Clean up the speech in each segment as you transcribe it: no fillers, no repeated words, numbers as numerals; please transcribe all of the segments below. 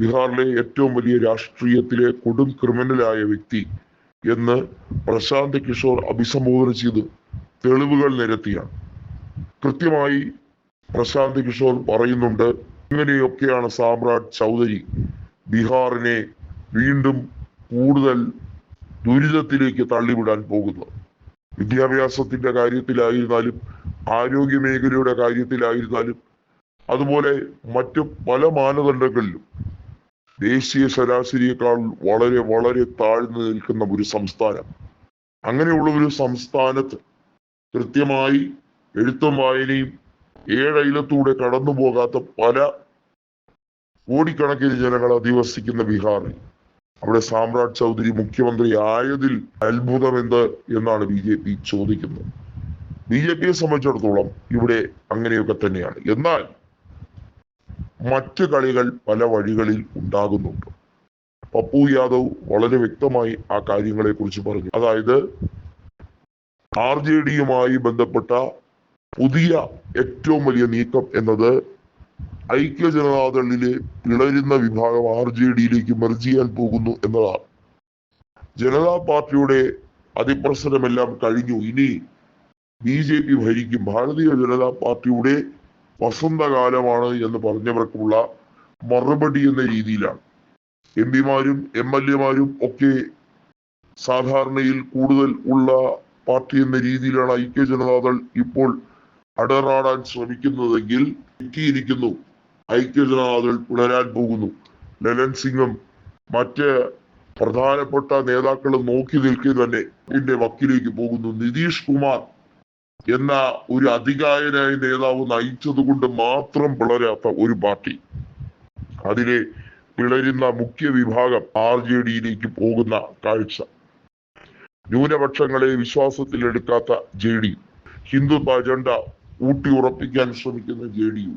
ബീഹാറിലെ ഏറ്റവും വലിയ രാഷ്ട്രീയത്തിലെ കൊടും ക്രിമിനലായ വ്യക്തി എന്ന് പ്രശാന്ത് കിഷോർ അഭിസംബോധന ചെയ്ത് തെളിവുകൾ നിരത്തിയാണ്. കൃത്യമായി പ്രശാന്ത് കിഷോർ പറയുന്നുണ്ട്, ഇങ്ങനെയൊക്കെയാണ് സാമ്രാട്ട് ചൗധരി ബീഹാറിനെ വീണ്ടും കൂടുതൽ ദുരിതത്തിലേക്ക് തള്ളിവിടാൻ പോകുന്നത്. വിദ്യാഭ്യാസത്തിന്റെ കാര്യത്തിലായിരുന്നാലും ആരോഗ്യ മേഖലയുടെ കാര്യത്തിലായിരുന്നാലും അതുപോലെ മറ്റു പല മാനദണ്ഡങ്ങളിലും ദേശീയ ശരാശരിയേക്കാൾ വളരെ വളരെ താഴ്ന്നു നിൽക്കുന്ന ഒരു സംസ്ഥാനം. അങ്ങനെയുള്ള ഒരു സംസ്ഥാനത്ത് കൃത്യമായി എഴുത്തും വായനയും ഏഴയിലത്തൂടെ കടന്നു പോകാത്ത പല കോടിക്കണക്കിന് ജനങ്ങൾ അധിവസിക്കുന്ന ബീഹാറിൽ അവിടെ സാമ്രാട്ട് ചൗധരി മുഖ്യമന്ത്രി ആയതിൽ അത്ഭുതം എന്ത് എന്നാണ് BJP ചോദിക്കുന്നത്. BJPയെ സംബന്ധിച്ചിടത്തോളം ഇവിടെ അങ്ങനെയൊക്കെ തന്നെയാണ്. എന്നാൽ മറ്റ് കളികൾ പല വഴികളിൽ ഉണ്ടാകുന്നുണ്ട്. പപ്പു യാദവ് വളരെ വ്യക്തമായി ആ കാര്യങ്ങളെ കുറിച്ച് പറഞ്ഞു. അതായത് RJDയുമായി ബന്ധപ്പെട്ട പുതിയ ഏറ്റവും വലിയ നീക്കം എന്നത് ഐക്യ ജനതാദളിലെ പിളരുന്ന വിഭാഗം RJDയിലേക്ക് മെർജ് ചെയ്യാൻ പോകുന്നു എന്നതാണ്. ജനതാ പാർട്ടിയുടെ അതിപ്രസരമെല്ലാം കഴിഞ്ഞു. ഇനി BJP ഭരിക്കും, ഭാരതീയ ജനതാ പാർട്ടിയുടെ വസന്തകാലമാണ് എന്ന് പറഞ്ഞവർക്കുള്ള മറുപടി എന്ന രീതിയിലാണ്. MP മാരും MLA മാരും ഒക്കെ സാധാരണയിൽ കൂടുതൽ ഉള്ള പാർട്ടി എന്ന രീതിയിലാണ് ഐക്യ ജനതാദൾ ഇപ്പോൾ അടറാടാൻ ശ്രമിക്കുന്നതെങ്കിൽ എത്തിയിരിക്കുന്നു. ഐക്യ ജനതാദൾ പിളരാൻ പോകുന്നു. ലലൻ സിംഗും മറ്റ് പ്രധാനപ്പെട്ട നേതാക്കളും നോക്കി നിൽക്കെ തന്നെ ഇതിന്റെ വക്കിലേക്ക് പോകുന്നു. നിതീഷ് കുമാർ എന്ന ഒരു അധികായനായ നേതാവ് നയിച്ചത് കൊണ്ട് മാത്രം പിളരാത്ത ഒരു പാർട്ടി, അതിലെ പിളരുന്ന മുഖ്യ വിഭാഗം RJDയിലേക്ക് പോകുന്ന കാഴ്ച. ന്യൂനപക്ഷങ്ങളെ വിശ്വാസത്തിലെടുക്കാത്ത JDU, ഹിന്ദുത്വ അജണ്ട ഊട്ടി ഉറപ്പിക്കാൻ ശ്രമിക്കുന്ന JDU,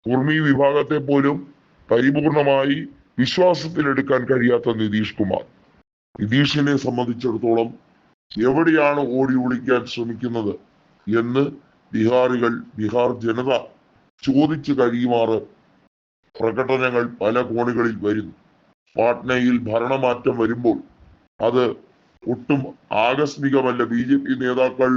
കുർമി വിഭാഗത്തെ പോലും പരിപൂർണമായി വിശ്വാസത്തിലെടുക്കാൻ കഴിയാത്ത നിതീഷ് കുമാർ. നിതീഷിനെ സംബന്ധിച്ചിടത്തോളം എവിടെയാണ് ഓടി ഒളിക്കാൻ ശ്രമിക്കുന്നത് എന്ന് ബീഹാർ ജനത ചോദിച്ചു കഴിയുമാറ് പ്രകടനങ്ങൾ പല കോണുകളിൽ വരുന്നു. പാട്നയിൽ ഭരണമാറ്റം വരുമ്പോൾ അത് ഒട്ടും ആകസ്മികമല്ല. BJP നേതാക്കൾ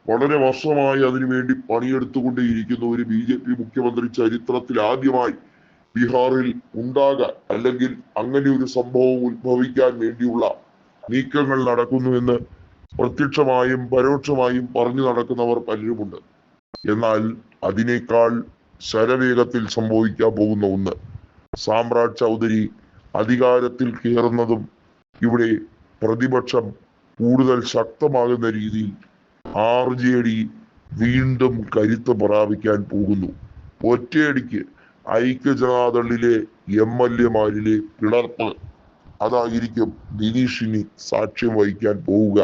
വളരെ വർഷമായി അതിനുവേണ്ടി പണിയെടുത്തുകൊണ്ടേയിരിക്കുന്ന ഒരു BJP മുഖ്യമന്ത്രി ചരിത്രത്തിൽ ആദ്യമായി ബീഹാറിൽ ഉണ്ടാകാൻ അല്ലെങ്കിൽ അങ്ങനെ ഒരു സംഭവം ഉത്ഭവിക്കാൻ വേണ്ടിയുള്ള നീക്കങ്ങൾ നടക്കുന്നുവെന്ന് പ്രത്യക്ഷമായും പരോക്ഷമായും പറഞ്ഞു നടക്കുന്നവർ പലരുമുണ്ട്. എന്നാൽ അതിനേക്കാൾ ശരവേഗത്തിൽ സംഭവിക്കാൻ പോകുന്ന ഒന്ന്, സാമ്രാട്ട് ചൗധരി അധികാരത്തിൽ കയറുന്നതും ഇവിടെ പ്രതിപക്ഷം കൂടുതൽ ശക്തമാകുന്ന രീതിയിൽ RJD വീണ്ടും കരുത്ത് പ്രാപിക്കാൻ പോകുന്നു. ഒറ്റയടിക്ക് ഐക്യ ജനതാദളിലെ MLA മാരിലെ പിളർപ്പ് അതായിരിക്കും നിതീഷിന് സാക്ഷ്യം വഹിക്കാൻ പോവുക.